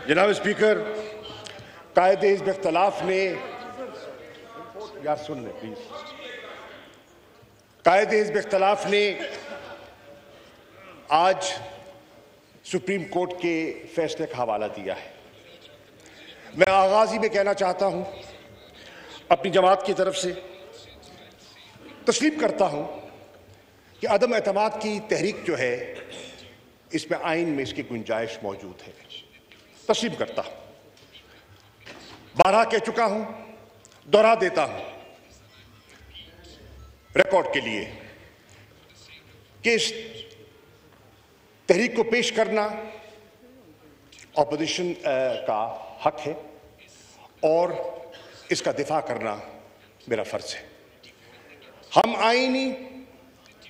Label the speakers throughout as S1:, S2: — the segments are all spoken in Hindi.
S1: जनाब स्पीकर, कायदे हिज़्ब इख्तिलाफ ने सुन ले प्लीज। कायदे हिज़्ब इख्तिलाफ ने आज सुप्रीम कोर्ट के फैसले का हवाला दिया है। मैं आगाज ही में कहना चाहता हूं, अपनी जमात की तरफ से तस्लीम करता हूं कि अदम एतमाद की तहरीक जो है, इसमें आइन में इसकी गुंजाइश मौजूद है। तस्लीम करता हूं, बारहा कह चुका हूं, दोहरा देता हूं रिकॉर्ड के लिए कि इस तहरीक को पेश करना ऑपोजिशन का हक है और इसका दिफा करना मेरा फर्ज है। हम आईनी,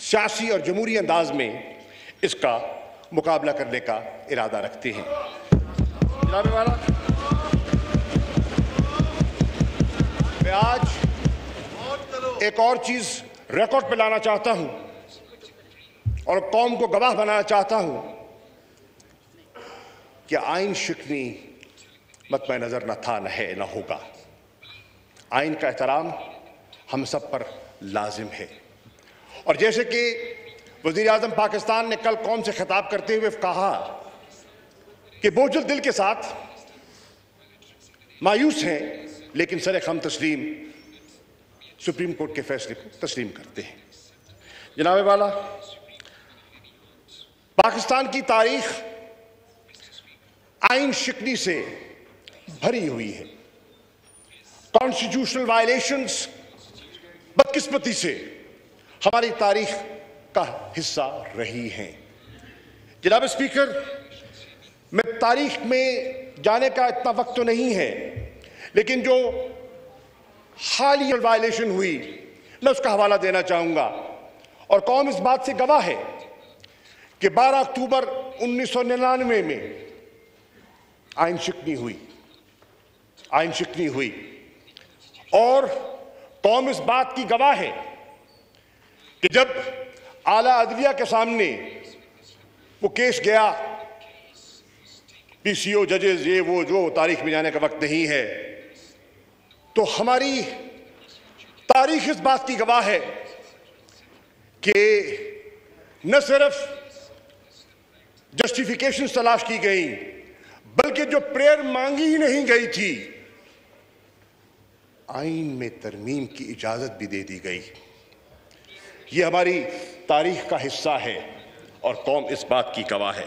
S1: सियासी और जमहूरी अंदाज में इसका मुकाबला करने का इरादा रखते हैं। जनाब वाला, मैं आज एक और चीज रिकॉर्ड पे लाना चाहता हूं और कौम को गवाह बनाना चाहता हूं कि आइन शिकनी मतमय नजर न था, न है, न होगा। आइन का एहतराम हम सब पर लाजिम है। और जैसे कि वज़ीर आज़म पाकिस्तान ने कल कौम से खिताब करते हुए कहा कि बोझल दिल के साथ मायूस हैं, लेकिन सरे खम तस्लीम सुप्रीम कोर्ट के फैसले को तस्लीम करते हैं। जनाब वाला, पाकिस्तान की तारीख आइन शिकनी से भरी हुई है। कॉन्स्टिट्यूशनल वायलेशंस बदकिस्मती से हमारी तारीख का हिस्सा रही हैं। जनाब स्पीकर, मैं तारीख में जाने का इतना वक्त तो नहीं है, लेकिन जो हालिया वायलेशन हुई मैं उसका हवाला देना चाहूंगा। और कौम इस बात से गवाह है कि 12 अक्टूबर 1999 में आइन शिकनी हुई और कौम इस बात की गवाह है कि जब आला अदलिया के सामने वो केस गया, पीसीओ जजेस, ये वो जो तारीख में जाने का वक्त नहीं है, तो हमारी तारीख इस बात की गवाह है कि न सिर्फ जस्टिफिकेशन तलाश की गई, बल्कि जो प्रेयर मांगी ही नहीं गई थी, आइन में तरमीम की इजाजत भी दे दी गई। ये हमारी तारीख का हिस्सा है और कौम इस बात की गवाह है।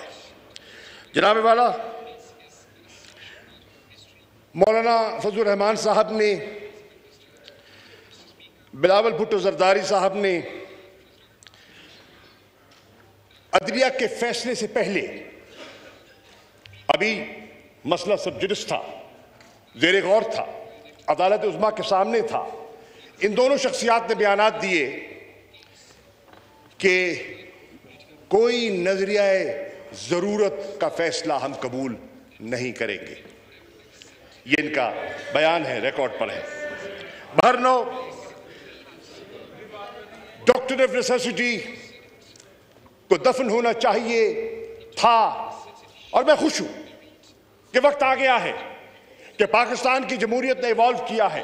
S1: जनाब वाला, मौलाना फजल रहमान साहब ने, बिलावल भुट्टो जरदारी साहब ने अदलिया के फैसले से पहले, अभी मसला सबजुडिस था, ज़ेरे गौर था, अदालत उज़्मा के सामने था, इन दोनों शख्सियात ने बयानात दिए कि कोई नजरियाए जरूरत का फैसला हम कबूल नहीं करेंगे। ये इनका बयान है, रिकॉर्ड पर है। बहरनो, डॉक्ट्रिन ऑफ नेसेसिटी को दफन होना चाहिए था और मैं खुश हूं कि वक्त आ गया है कि पाकिस्तान की जमहूरियत ने इवॉल्व किया है।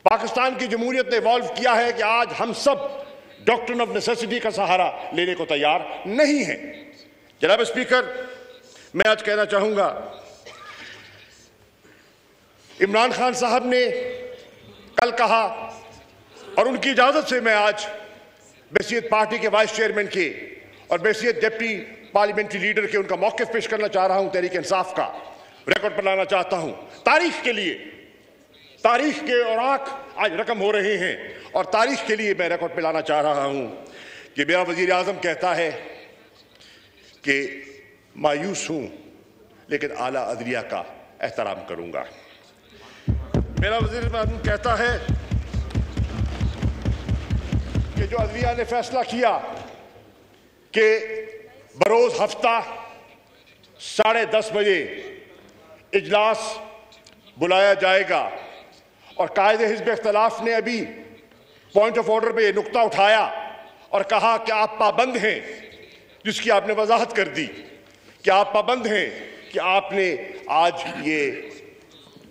S1: पाकिस्तान की जमहूरियत ने इवॉल्व किया है कि आज हम सब डॉक्ट्रिन ऑफ नेसेसिटी का सहारा लेने को तैयार नहीं है। जनाब स्पीकर, मैं आज कहना चाहूंगा, इमरान खान साहब ने कल कहा और उनकी इजाजत से मैं आज बैसियत पार्टी के वाइस चेयरमैन के और बैसियत डिप्टी पार्लियामेंट्री लीडर के उनका मौक़िफ़ पेश करना चाह रहा हूं, तहरीक इंसाफ का रिकॉर्ड पर लाना चाहता हूं। तारीख के लिए, तारीख के औराक आज रकम हो रहे हैं और तारीख के लिए मैं रिकॉर्ड पे लाना चाह रहा हूं कि मेरा वजीर आज़म कहता है कि मायूस हूं लेकिन आला अदलिया का एहतराम करूंगा। मेरा वजीर आज़म कहता है कि जो अदलिया ने फैसला किया कि बरोज हफ्ता 10:30 बजे इजलास बुलाया जाएगा और कायदे हिज़्ब इख्तिलाफ ने अभी पॉइंट ऑफ ऑर्डर पे ये नुक्ता उठाया और कहा कि आप पाबंद हैं, जिसकी आपने वजाहत कर दी क्या आप पाबंद हैं कि आपने आज ये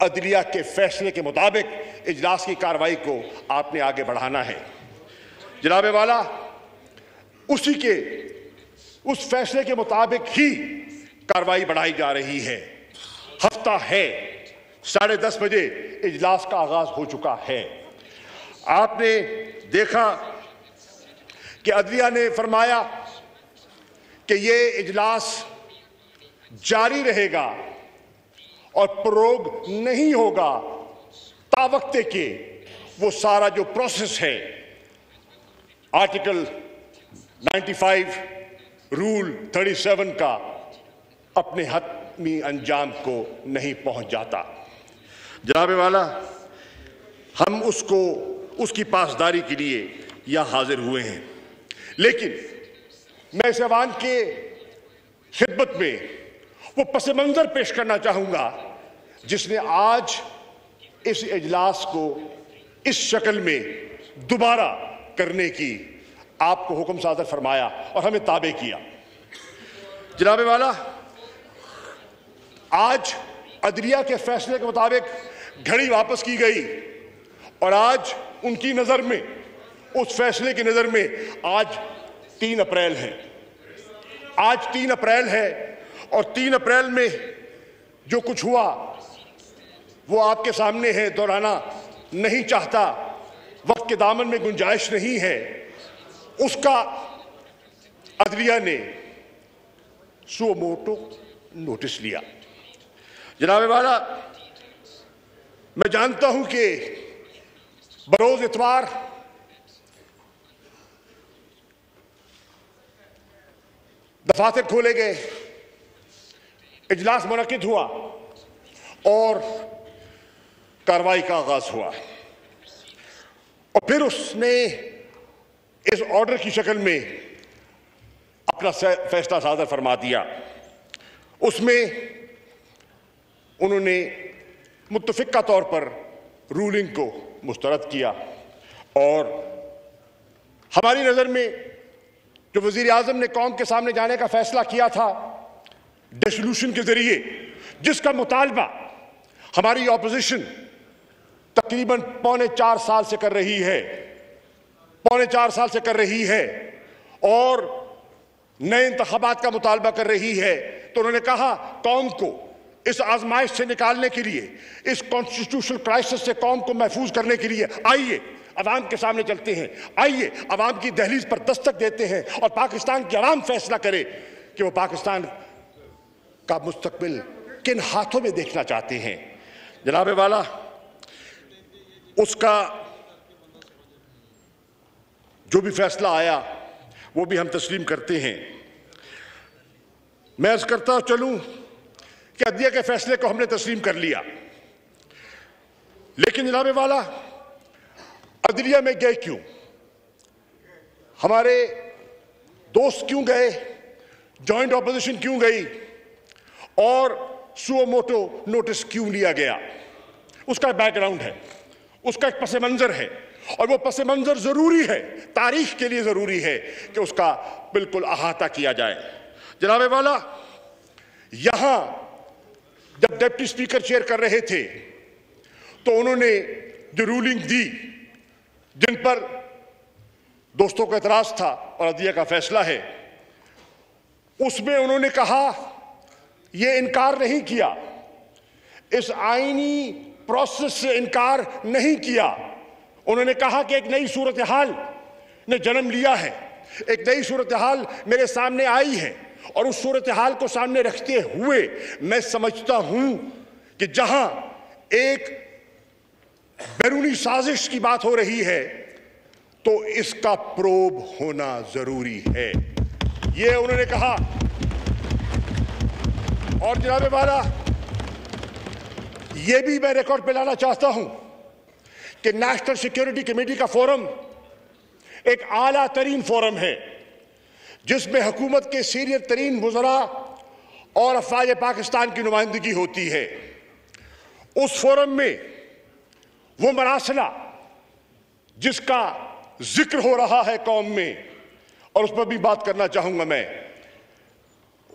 S1: अदलिया के फैसले के मुताबिक इजलास की कार्रवाई को आपने आगे बढ़ाना है? जनाब वाला, उस फैसले के मुताबिक ही कार्रवाई बढ़ाई जा रही है। हफ्ता है, 10:30 बजे इजलास का आगाज हो चुका है। आपने देखा कि अदलिया ने फरमाया कि ये इजलास जारी रहेगा और प्रोग नहीं होगा तावक्ते के वो सारा जो प्रोसेस है आर्टिकल 95 रूल 37 का अपने हतमी अंजाम को नहीं पहुंच जाता। जनाब वाला, हम उसकी पासदारी के लिए यहां हाजिर हुए हैं, लेकिन मैं इस ऐवान के खिदमत में वो पस मंजर पेश करना चाहूंगा जिसने आज इस इजलास को इस शक्ल में दोबारा करने की आपको हुक्म सादर फरमाया और हमें ताबे किया। जनाब वाला, आज अदलिया के फैसले के मुताबिक घड़ी वापस की गई और आज उनकी नजर में, उस फैसले की नजर में आज 3 अप्रैल है। आज 3 अप्रैल है और 3 अप्रैल में जो कुछ हुआ वो आपके सामने है, दोहराना नहीं चाहता, वक्त के दामन में गुंजाइश नहीं है। उसका अदलिया ने सुओ मोटो नोटिस लिया। जनाब वाला, मैं जानता हूं कि बरोज इतवार दफातर खोले गए, इजलास मुनक्किद हुआ और कार्रवाई का आगाज हुआ और फिर उसने इस ऑर्डर की शक्ल में अपना फैसला सादर फरमा दिया। उसमें उन्होंने मुत्तफिका तौर पर रूलिंग को मुस्तरद किया और हमारी नज़र में जो वज़ीर आज़म ने कौम के सामने जाने का फैसला किया था डिसोल्यूशन के जरिए, जिसका मुतालबा हमारी ऑपोजिशन तकरीबन 3.25 साल से कर रही है, 3.25 साल से कर रही है और नए इंतखाबात का मुतालबा कर रही है, तो उन्होंने कहा कौम को इस आजमाइश से निकालने के लिए, इस कॉन्स्टिट्यूशनल क्राइसिस से कौम को महफूज करने के लिए आइए अवाम के सामने चलते हैं, आइए अवाम की दहलीज पर दस्तक देते हैं और पाकिस्तान की अवाम फैसला करे कि वो पाकिस्तान का मुस्तकबिल किन हाथों में देखना चाहते हैं। जनाब वाला, उसका जो भी फैसला आया वो भी हम तस्लीम करते हैं। मैं अर्ज करता चलूं कि अदलिया के फैसले को हमने तस्लीम कर लिया, लेकिन जनाब वाला, अदलिया में गए क्यों? हमारे दोस्त क्यों गए? जॉइंट ऑपोजिशन क्यों गई? और सुओ मोटो नोटिस क्यों लिया गया? उसका बैकग्राउंड है, उसका एक पस मंजर है और वो पस मंजर जरूरी है, तारीख के लिए जरूरी है कि उसका बिल्कुल अहाता किया जाए। जनाब वाला, यहां जब डिप्टी स्पीकर चेयर कर रहे थे तो उन्होंने जो रूलिंग दी, जिन पर दोस्तों को एतराज था और अदलिया का फैसला है, उसमें उन्होंने कहा, ये इनकार नहीं किया, इस आईनी प्रोसेस से इनकार नहीं किया। उन्होंने कहा कि एक नई सूरत हाल ने जन्म लिया है, एक नई सूरत हाल मेरे सामने आई है और उस सूरत हाल को सामने रखते हुए मैं समझता हूं कि जहां एक बैरूनी साजिश की बात हो रही है तो इसका प्रोब होना जरूरी है, ये उन्होंने कहा। और जनाब वाला, यह भी मैं रिकॉर्ड पे लाना चाहता हूं कि नेशनल सिक्योरिटी कमेटी का फोरम एक आला तरीन फोरम है जिसमें हुकूमत के सीनियर तरीन वज़रा और अफवाज पाकिस्तान की नुमाइंदगी होती है। उस फोरम में वो मरासला जिसका जिक्र हो रहा है कौम में, और उस पर भी बात करना चाहूंगा मैं,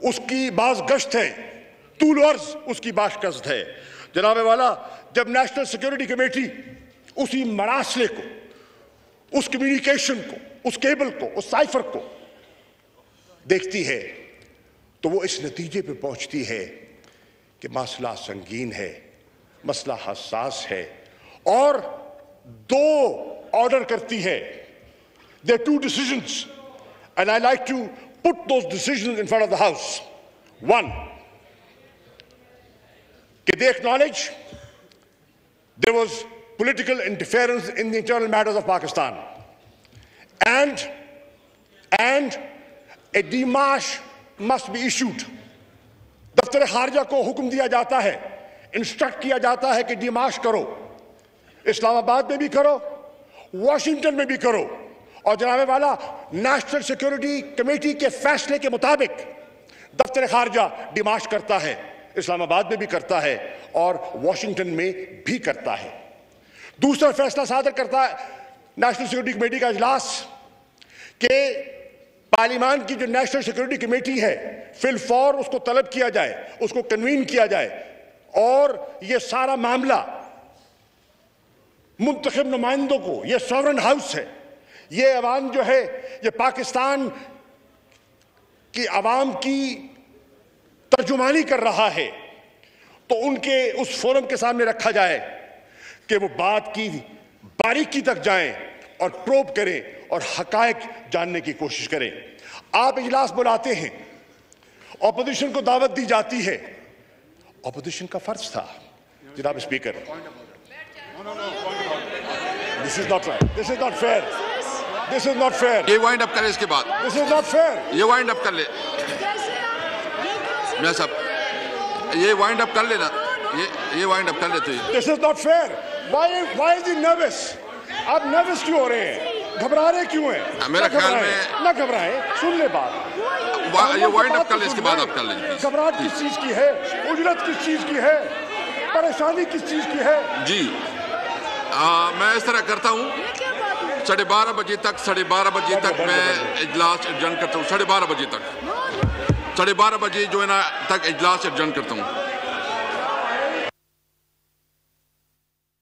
S1: उसकी बाज गश्त है, तूल अर्ज उसकी बाश गश्त है। जनाब वाला, जब नेशनल सिक्योरिटी कमेटी उसी मरासले को, उस कम्युनिकेशन को, उस केबल को, उस साइफर को देखती है तो वो इस नतीजे पे पहुंचती है कि मसला संगीन है, मसला हसास है, और दो ऑर्डर करती है। There are two decisions and I like to put those decisions in front of the House. One, they acknowledge there was political interference in the internal matters of Pakistan, and a demarche must be issued. दफ्तर खारजा को हुक्म दिया जाता है, इंस्ट्रक्ट किया जाता है कि डिमार्च करो, इस्लामाबाद में भी करो, वॉशिंगटन में भी करो। और जनाब वाला, नेशनल सिक्योरिटी कमेटी के फैसले के मुताबिक दफ्तर खारजा डिमार्च करता है, इस्लामाबाद में भी करता है और वॉशिंगटन में भी करता है। दूसरा फैसला सादर करता है नेशनल सिक्योरिटी कमेटी का इजलास कि पार्लियामान की जो नेशनल सिक्योरिटी कमेटी है फिल फौर उसको तलब किया जाए, उसको कन्वीन किया जाए और ये सारा मामला मुंतखब नुमाइंदों को, ये सॉवरेन हाउस है, ये अवाम जो है, ये पाकिस्तान की अवाम की तर्जुमानी कर रहा है, तो उनके उस फोरम के सामने रखा जाए कि वो बात की बारीकी तक जाएं और प्रोब करें और हकायक जानने की कोशिश करें। आप इजलास बुलाते हैं, ऑपोजिशन को दावत दी जाती है, ऑपोजिशन का फर्ज था। जनाब speaker, this is not right, this is not fair, this is not fair.
S2: ये वाइंड अप करें इसके बाद,
S1: दिस इज नॉट फेयर।
S2: ये वाइंड अप कर ले मैं सब, ये वाइंड अप कर लेना, ये वाइंड अप कर लेते हैं।
S1: This is not fair. Why is he nervous? आप नर्वस क्यों हो रहे हैं? घबरा रहे क्यों हैं?
S2: मेरा ख्याल में
S1: ना घबराएं, सुन ले बात।
S2: ये वाइंड अप कर ले, इसके बाद आप कर लीजिए।
S1: घबराहट किस चीज की है? उजरत किस चीज की है? परेशानी किस चीज की है?
S2: जी मैं इस तरह करता हूँ, 12:30 बजे तक, 12:30 बजे तक मैं इजलास एडजर्न करता हूँ। 12:30 बजे तक, 12:30 बजे जो है ना तक इजलास एडजर्न करता हूँ।